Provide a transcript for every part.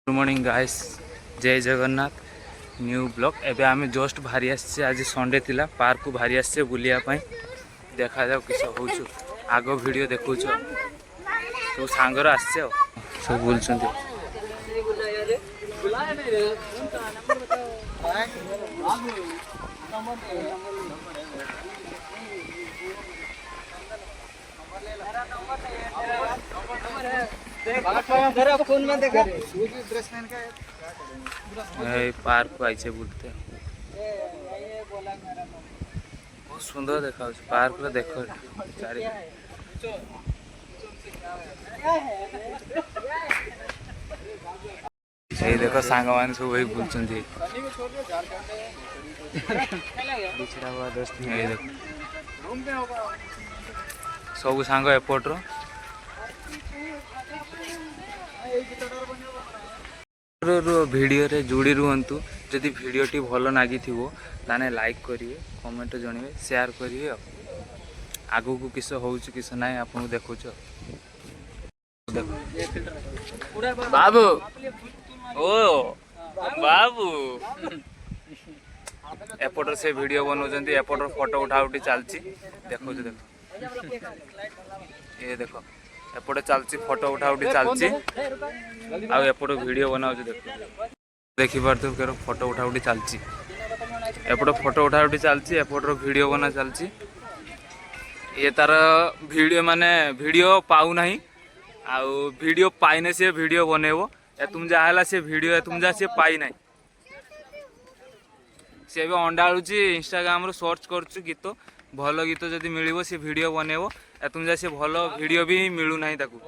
Good morning guys, जय Jagannath. New blog एबे आम जस्ट बाहरी आसचे। आज संडे थिला, पार्क को बाहरी आसचे बुलिया पाई। देखा जाओ किस होउछु, आगो वीडियो देखुछ। सब सांगर आसचे, सब बुलछन्ती। पार्क आइछे बुलते, बहुत सुंदर देखा पार्क रे। देखो चारि ये देखो सांग मान सब वही बुलछन्ती। सब सांग एपट्र वीडियो रे जोड़ी रुहतु। जदि वीडियोटी भल नागी ताने लाइक करिए, कमेंट जणिबे, शेयर करिए। आगु को किस होउछ किस नाय आपन देखुछ। बाबू ओ बाबू एपटर से वीडियो बनौछन्ती, एपटर फोटो उठा उठी चलची। देखो ये देखो एपटे चलची, फोटो उठा उठी चलची। आ एपटे वीडियो बनाउछ। देखो देखि पारथु केरो फोटो उठा उठी चलची। एपटे फोटो उठा उठी चलची, एपटर वीडियो बना चलची। ये तार वीडियो माने वीडियो पाउ नाही, आ वीडियो पाइने से वीडियो बनेबो। ए तुम जा हला से वीडियो ए तुम जा से पाई नाही। से भी अंडाळुची इंस्टाग्राम रो सर्च करछु गीत, भल गीत जदि मिलिबो से वीडियो बनेबो। ए तुम जा से भल वीडियो भी मिलु नाही ताकू।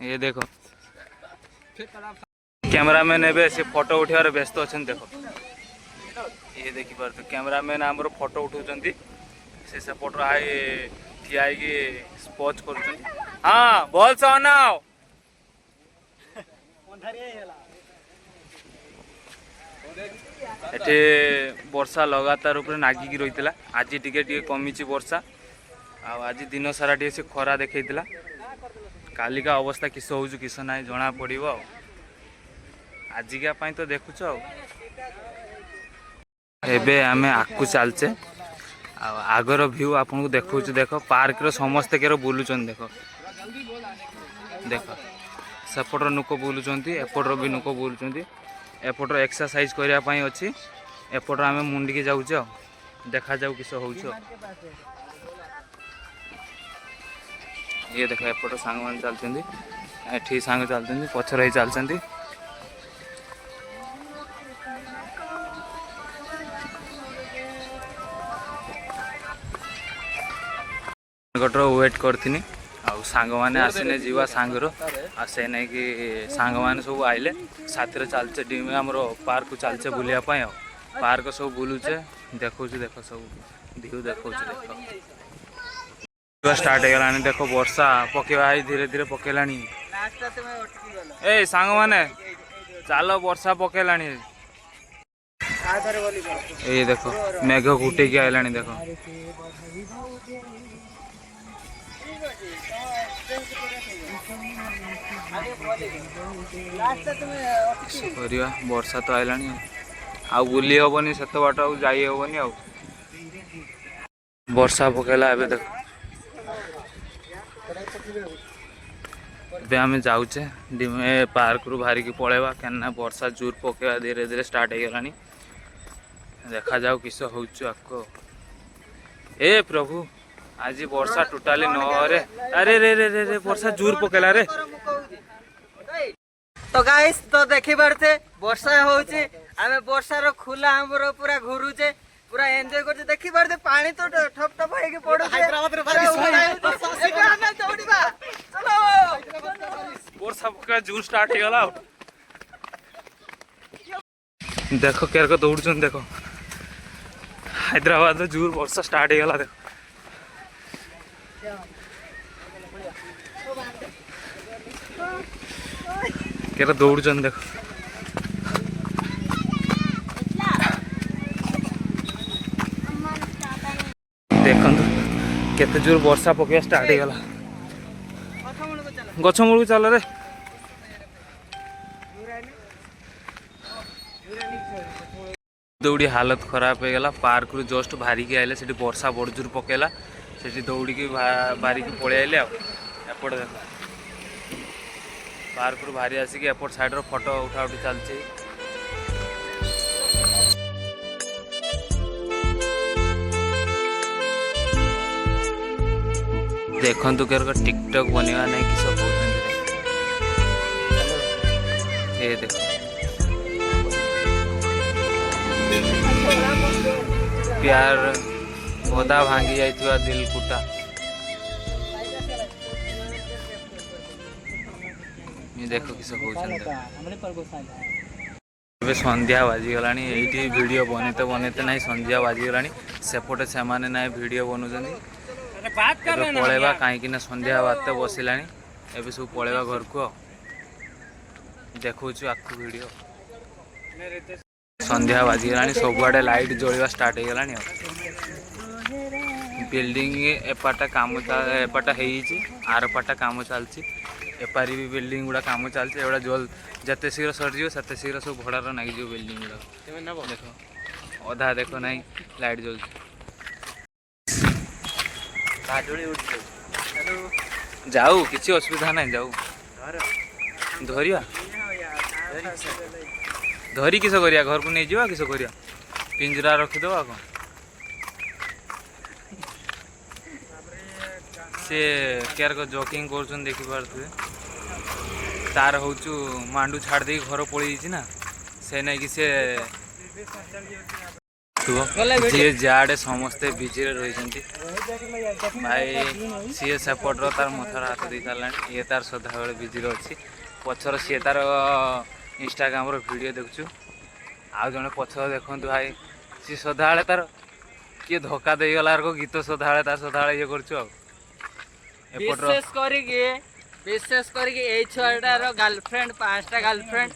ये देखो कैमरामैन एबे से फोटो उठार व्यस्त अछन। देखो ये देखि पार तो कैमरामैन हमरो फोटो उठाउछन्ती। से फोटो हाय ठिया के स्पॉच करछन्ती। हां बोल सोनाओ एठे वर्षा लगातार ऊपर नागिकी रहितला। आज टिके कमिची वर्षा। आज दिन सारा टे से खरा देखैतला। कालिका अवस्था किस होउछु किस नाय जणा पड़िबो। आजिका पाई तो देखुछ। एबे आमे आकु चलचे। आगर व्यू आपन को देखुछु। देखो पार्क रो समस्त केरो बुलुचन। देखो देखो सेपटर नुको बुलुचंती, एपटर भी नुको बुलुचंती। एपटर एक्सरसाइज करिया पाई अछि। एपटर आमे मुंडी के जाउछ। देखा जाउ किस होउछ। ये देखो एपटर सांग मान चलचंती, एठी सांग चलचंती, पछर ही चलचंती। Gutter wait करथिनी। आ सांग माने आसिने जीवा सांगरो आ से नै कि सांग माने सब आइले साथी रे चलचे। डिम हमरो पार्क को चलचे बुलिया पाई। पार्क सब बुलुचे, देखौछु। देखो सब व्यू देखौछु। देखो स्टार्ट हो गलानी। देखो वर्षा पकेवा है, धीरे धीरे पकेलानी। ए सांग माने चलो वर्षा पकेलानी। ए देखो मेघ गुटे के आइलानी। देखो करिया वर्षा तो आइलानी। आ बुली हबनी, सत बाट आ जाई हबनी। आ वर्षा पकेला एबे। देखो एबे आमे जाउचे डिमे पार्क रु बाहरी की पळेबा। केना वर्षा जोर पकेवा धीरे धीरे स्टार्ट हो गलानी। देखा जाऊ किस होउछु आको। ए प्रभु आज वर्षा टोटाली न रे। अरे रे रे रे रे वर्षा जोर पकेला रे। तो गाइस तो देखि बारते वर्षा होउची। आमे वर्षा रो खुला हमरो पूरा घुरुचे, पूरा एन्जॉय करते। देखि बारते पानी तो ठप ठप होई के पड़ो। हैदराबाद रे बारिश एका ना दौड़ीबा। चलो वर्षा पका जोर स्टार्ट हो गला। देखो केर को दौड़छन। देखो हैदराबाद रे जोर वर्षा स्टार्ट हो गला। देखो केरा दौड़छन। देखो देखंतु केते जोर वर्षा पके स्टार्ट हो गला। गछ मूल को चल रे। दौड़ी हालत खराब हो गला पार्क रु जस्ट बाहरिकी आइले से वर्षा बड़जोर पकेला से दौड़ी की बाहरिकी पलि आइले एपटे देख पार्क रु बाहरी आसिक एपट साइड फोटो उठा उठी चलती देखु के टिकटॉक बनवा नहीं कि सब ये देख प्यार पौधा भांगी जाइथिबा दिल कुटा ये देखो कि सब संध्या बाजी गला ये वीडियो बनते बनते ना संध्या बाजी गला सेपटे से माने ना वीडियो बनौन पलैबा कहीं संध्या बात बसला एवं सब पलैबा घर को देखु आखु वीडियो संध्या बाजी गला सबुआडे लाइट जलवा स्टार्ट हो गला बिल्डिंग एपाटा काम एपाटा आर पाटा काम चलती एपारी भी बिल्डिंग गुड़ा काम चलती एवढा जल जिते शीघ्र सरीज से शीघ्र सब भड़ार नागिज बिल्डिंग गुड़ा देख अधा देख ना लाइट जल जाऊ किसी असुविधा ना जाऊ धरिया धरी किस करिया घर को नहीं जावा किस करिया पिंजरा रखीदबा कौन से केयर को जॉकिंग कर देखी पारे तार हूँ मांडू छाड़ दे घर पड़ी ना से नहीं कि से जी जाड़े समस्ते बिजी रही भाई सी सेपटर तार मथर हाथ दे सारा ये तार सदा बेले बिजी अच्छी पछर सी तार इंस्टाग्राम वीडियो देखु आउ जड़े पछर देखु भाई सी सदा तार किए धक्का दे गला गीत सदा तार सदा ये कर विशेष करके छुआटार गर्लफ्रेंड 5टा गर्लफ्रेंड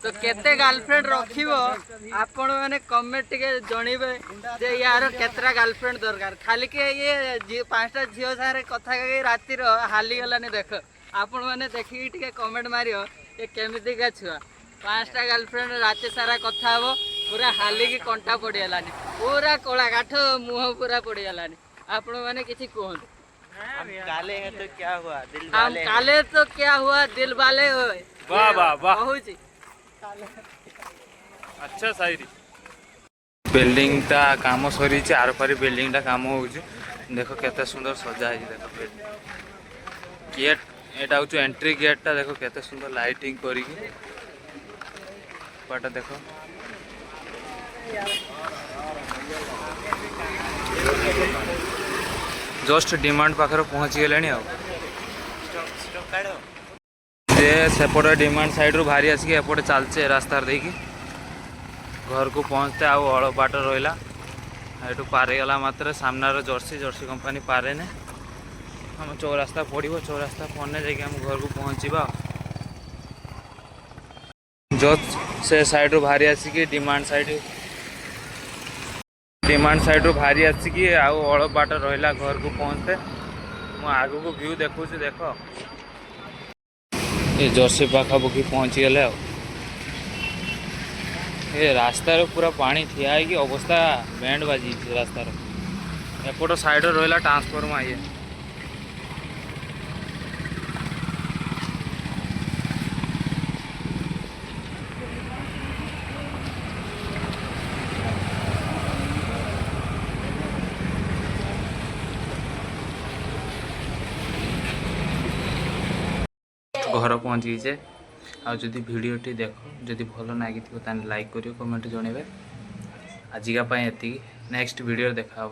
तो केते गर्लफ्रेंड रखिबो आपण माने कमेंट टिके जणीबे जे यार केतरा गर्लफ्रेंड दरकार खाली के ये 5टा झियो सारे कथा के राती रो हाली गलानी देख आपण माने देखि टिके कमेंट मारियो ये केमिति का छुआ 5टा गर्लफ्रेंड राती सारा कथा हबो पूरा हाली की कंटा पड़ी गलानी पूरा कोला काठ मुंह पूरा पड़ी गलानी आपण माने किछि कोहन हम काले हैं तो क्या हुआ दिल वाले हम काले तो क्या हुआ दिल वाले होए वाह वाह वाह कहूची अच्छा शायरी बिल्डिंग ता काम सरी आर पारी बिल्डिंग ता काम हो देखो केते सुंदर सजा है देखो गेट एटा हूँ एंट्री गेट ता देखो केते सुंदर लाइटिंग करी पाटा देखो जस्ट डिमांड पाखर पहुँची गले सेपटे डिमांड साइड रू भारी आसिक एपटे चलचे रास्तार देखी घर को पहुँचते आउ अल बाट रहा ये पारे गला मात्र सामनार जर्सी जर्सी कंपानी पारे ने हम चौरास्ता पड़ो चौरास्ता पड़ने जाकि हम घर को पहुँचवा जस्ट से साइड रू भारी आसिक डिमांड साइड रू भारी आसिक आउ अल बाट रहा घर को पहुँचते आग को व्यू देखु देख ये जर्सी पाखापाखि पहुँची गले ये रास्तार पूरा पानी ठिया है कि अवस्था बैंड बाजी रास्तार एपट साइड रहा ट्रांसफॉर्मर ये घर पहुँच गई आदि भिडटी देख जदि भल लगी लाइक करियो कमेंट जनइबे आजिका एति नेक्स्ट वीडियो देखा।